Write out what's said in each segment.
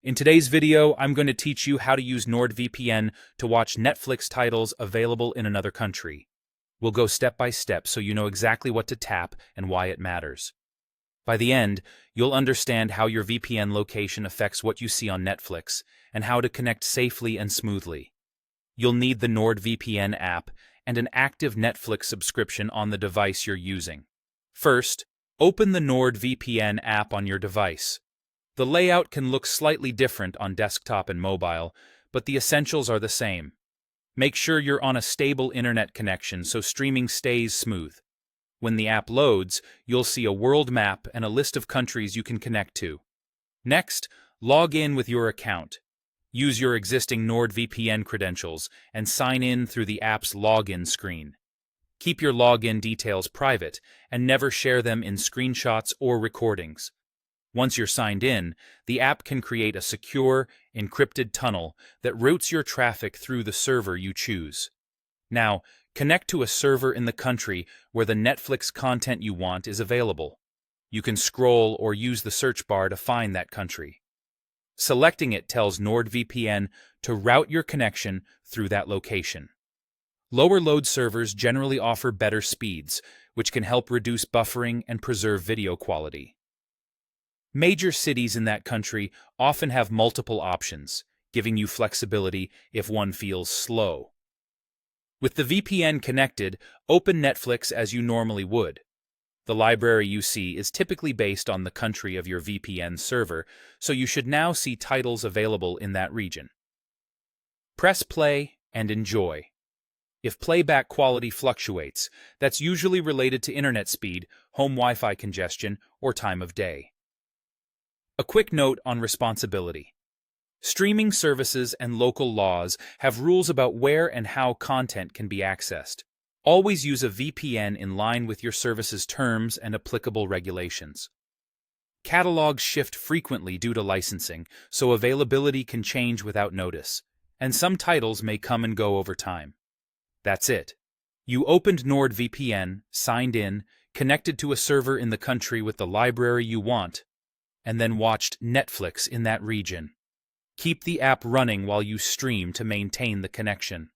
In today's video, I'm going to teach you how to use NordVPN to watch Netflix titles available in another country. We'll go step by step so you know exactly what to tap and why it matters. By the end, you'll understand how your VPN location affects what you see on Netflix and how to connect safely and smoothly. You'll need the NordVPN app and an active Netflix subscription on the device you're using. First, open the NordVPN app on your device. The layout can look slightly different on desktop and mobile, but the essentials are the same. Make sure you're on a stable internet connection so streaming stays smooth. When the app loads, you'll see a world map and a list of countries you can connect to. Next, log in with your account. Use your existing NordVPN credentials and sign in through the app's login screen. Keep your login details private and never share them in screenshots or recordings. Once you're signed in, the app can create a secure, encrypted tunnel that routes your traffic through the server you choose. Now, connect to a server in the country where the Netflix content you want is available. You can scroll or use the search bar to find that country. Selecting it tells NordVPN to route your connection through that location. Lower load servers generally offer better speeds, which can help reduce buffering and preserve video quality. Major cities in that country often have multiple options, giving you flexibility if one feels slow. With the VPN connected, open Netflix as you normally would. The library you see is typically based on the country of your VPN server, so you should now see titles available in that region. Press play and enjoy. If playback quality fluctuates, that's usually related to internet speed, home Wi-Fi congestion, or time of day. A quick note on responsibility. Streaming services and local laws have rules about where and how content can be accessed. Always use a VPN in line with your service's terms and applicable regulations. Catalogs shift frequently due to licensing, so availability can change without notice, and some titles may come and go over time. That's it. You opened NordVPN, signed in, connected to a server in the country with the library you want, and then watched Netflix in that region. Keep the app running while you stream to maintain the connection.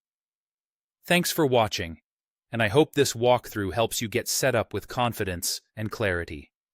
Thanks for watching, and I hope this walkthrough helps you get set up with confidence and clarity.